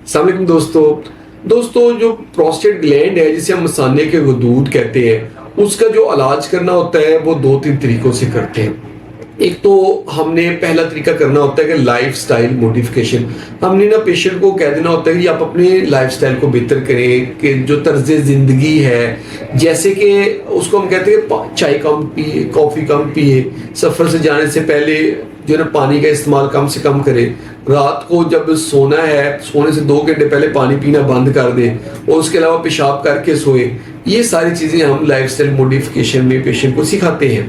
السلام علیکم دوستوں جو پروسٹیٹ گلینڈ ہے جسے ہم مثانے کے غدود کہتے ہیں، اس کا جو علاج کرنا ہوتا ہے وہ دو تین طریقوں سے کرتے ہیں۔ ایک تو ہم نے پہلا طریقہ کرنا ہوتا ہے کہ لائف سٹائل موڈیفیکیشن۔ ہم نے نا پیشنٹ کو کہہ دینا ہوتا ہے کہ آپ اپنے لائف سٹائل کو بہتر کریں، کہ جو طرز زندگی ہے، جیسے کہ اس کو ہم کہتے ہیں چائے کم پیے، کافی کم پیے، سفر سے جانے سے پہلے جو ہے نا پانی کا استعمال کم سے کم کرے، رات کو جب سونا ہے سونے سے 2 گھنٹے پہلے پانی پینا بند کر دے، اور اس کے علاوہ پیشاب کر کے سوئے۔ یہ ساری چیزیں ہم لائف سٹائل موڈیفیکیشن میں پیشنٹ کو سکھاتے ہیں۔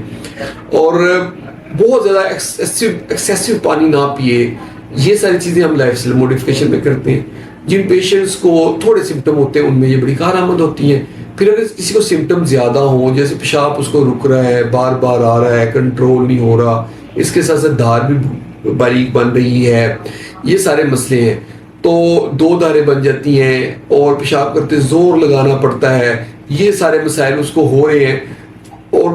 اور بہت زیادہ ایکسیسو پانی نہ پیے، یہ ساری چیزیں ہم لائف سٹائل موڈیفیکیشن میں کرتے ہیں۔ جن پیشنٹس کو تھوڑے سمٹم ہوتے ہیں ان میں یہ بڑی کارآمد ہوتی ہیں۔ پھر اگر کسی کو سمٹم زیادہ ہوں، جیسے پیشاب اس کو رک رہا ہے، بار بار آ رہا ہے، کنٹرول نہیں ہو رہا، اس کے ساتھ ساتھ دھار بھی باریک بن رہی ہے، یہ سارے مسئلے ہیں، تو 2 دھاریں بن جاتی ہیں اور پیشاب کرتے زور لگانا پڑتا ہے، یہ سارے مسائل اس کو ہو رہے ہیں اور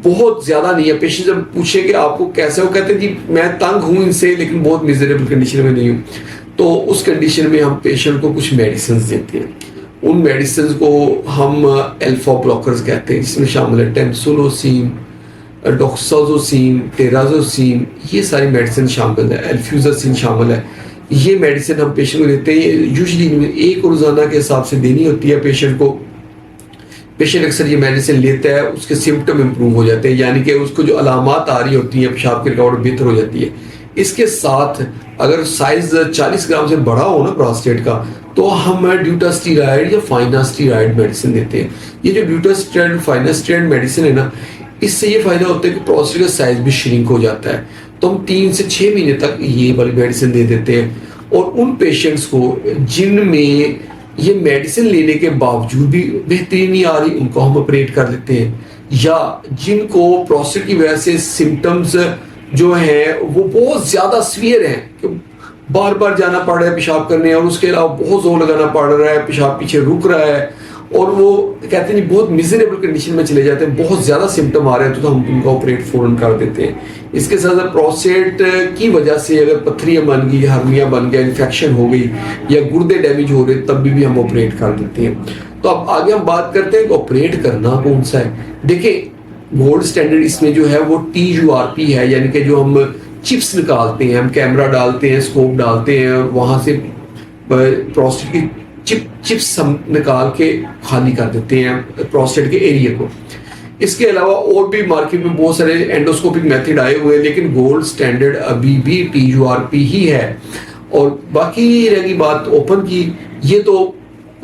بہت زیادہ نہیں ہے۔ پیشنٹ جب پوچھے کہ آپ کو کیسے، وہ کہتے ہیں جی میں تنگ ہوں ان سے لیکن بہت میزریبل کنڈیشن میں نہیں ہوں، تو اس کنڈیشن میں ہم پیشنٹ کو کچھ میڈیسنز دیتے ہیں۔ ان میڈیسنز کو ہم الفا بلاکرز کہتے ہیں، جس میں شامل ہے ٹیمسولوسین، ڈاکسازوسین، ٹیرازوسین، یہ ساری میڈیسن شامل ہے، الفیوزاسین شامل ہے۔ یہ میڈیسن ہم پیشنٹ کو دیتے ہیں، یوزلی ایک روزانہ کے حساب سے دینی ہوتی ہے پیشنٹ کو۔ پیشنٹ اکثر یہ میڈیسن لیتا ہے، اس کے سمپٹم امپروو ہو جاتے ہیں، یعنی کہ اس کو جو علامات آ رہی ہوتی ہیں پیشاب کی رکاوٹ بہتر ہو جاتی ہے۔ اس کے ساتھ اگر سائز 40 گرام سے بڑا ہو نا پراسٹیٹ کا، تو ہم ڈیوٹاسٹیرائڈ یا فائناسٹیرائڈ میڈیسن دیتے ہیں۔ یہ جو ڈیوٹاسٹیرائڈ فائناسٹیرائڈ میڈیسن ہے نا، اس سے یہ فائدہ ہوتا ہے کہ پروسٹیٹ کا سائز بھی شرنک ہو جاتا ہے، تو ہم 3 سے 6 مہینے تک یہ والی میڈیسن دے دیتے ہیں۔ اور ان پیشنٹس کو جن میں یہ میڈیسن لینے کے باوجود بھی بہتری نہیں آ رہی، ان کو ہم آپریٹ کر دیتے ہیں۔ یا جن کو پروسٹیٹ کی وجہ سے سمٹمز جو ہیں وہ بہت زیادہ سویئر ہیں، کہ بار بار جانا پڑ رہا ہے پیشاب کرنے، اور اس کے علاوہ بہت زور لگانا پڑ رہا ہے، پیشاب پیچھے رک رہا ہے، اور وہ کہتے ہیں بہت میزریبل کنڈیشن میں چلے جاتے ہیں، بہت زیادہ سمٹم آ رہے ہیں، تو ہم ان کو آپریٹ فوراً کر دیتے ہیں۔ اس کے ساتھ ساتھ پروسٹیٹ کی وجہ سے اگر پتھریاں بن گئی، ہرنیا بن گیا، انفیکشن ہو گئی، یا گردے ڈیمیج ہو رہے، تب بھی ہم آپریٹ کر دیتے ہیں۔ تو اب آگے ہم بات کرتے ہیں کہ آپریٹ کرنا کون سا ہے۔ دیکھیں گولڈ سٹینڈرڈ اس میں جو ہے وہ TURP ہے، یعنی کہ جو ہم چپس نکالتے ہیں، ہم کیمرہ ڈالتے ہیں، اسکوپ ڈالتے ہیں، وہاں سے پروسٹیٹ کی چپس ہم نکال کے خالی کر دیتے ہیں پروسٹیٹ کے ایریا کو۔ اس کے علاوہ اور بھی مارکیٹ میں بہت سارے اینڈوسکوپک میتھڈ آئے ہوئے ہیں، لیکن گولڈ سٹینڈرڈ ابھی بھی TURP ہی ہے۔ اور باقی رہ گئی بات اوپن کی، یہ تو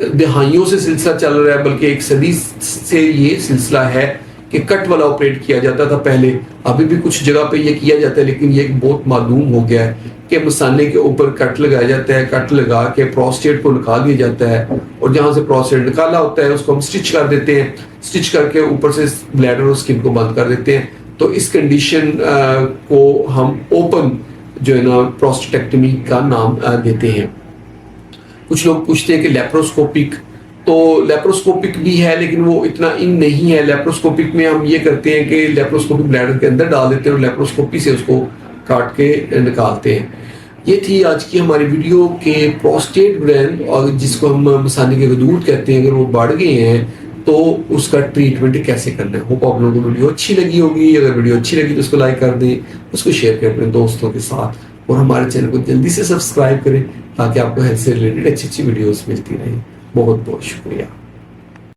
دہائیوں سے سلسلہ چل رہا ہے، بلکہ 1 صدی سے یہ سلسلہ ہے کہ کٹ والا آپریٹ کیا جاتا تھا پہلے، ابھی بھی کچھ جگہ پہ یہ کیا جاتا ہے، لیکن یہ بہت معدوم ہو گیا ہے کہ مثانے کے اوپر کٹ لگایا جاتا ہے، کٹ لگا کے پروسٹیٹ کو نکال دیا جاتا ہے، اور جہاں سے پروسٹیٹ نکالا ہوتا ہے اس کو ہم سٹچ کر دیتے ہیں، سٹچ کر کے اوپر سے بلیڈر اور سکن کو بند کر دیتے ہیں۔ تو اس کنڈیشن کو ہم اوپن جو ہے نا پروسٹیٹیکٹمی کا نام دیتے ہیں۔ کچھ لوگ پوچھتے ہیں کہ لیپروسکوپک، تو لیپروسکوپک بھی ہے لیکن وہ اتنا ان نہیں ہے۔ لیپروسکوپک میں ہم یہ کرتے ہیں کہ لیپروسکوپک بلیڈر کے اندر ڈال دیتے ہیں اور لیپروسکوپی سے اس کو کاٹ کے نکالتے ہیں۔ یہ تھی آج کی ہماری ویڈیو کہ پروسٹیٹ گلینڈ، اور جس کو ہم مثانے کے غدود کہتے ہیں، اگر وہ بڑھ گئے ہیں تو اس کا ٹریٹمنٹ کیسے کرنا ہے۔ ہوپ آپ لوگوں کو ویڈیو اچھی لگی ہوگی۔ اگر ویڈیو اچھی لگی تو اس کو لائک کر دیں، اس کو شیئر کریں اپنے دوستوں کے ساتھ، اور ہمارے چینل کو جلدی سے سبسکرائب کریں تاکہ آپ کو ہیلتھ سے ریلیٹڈ اچھی ویڈیوز ملتی رہیں۔ بہت بہت شکریہ۔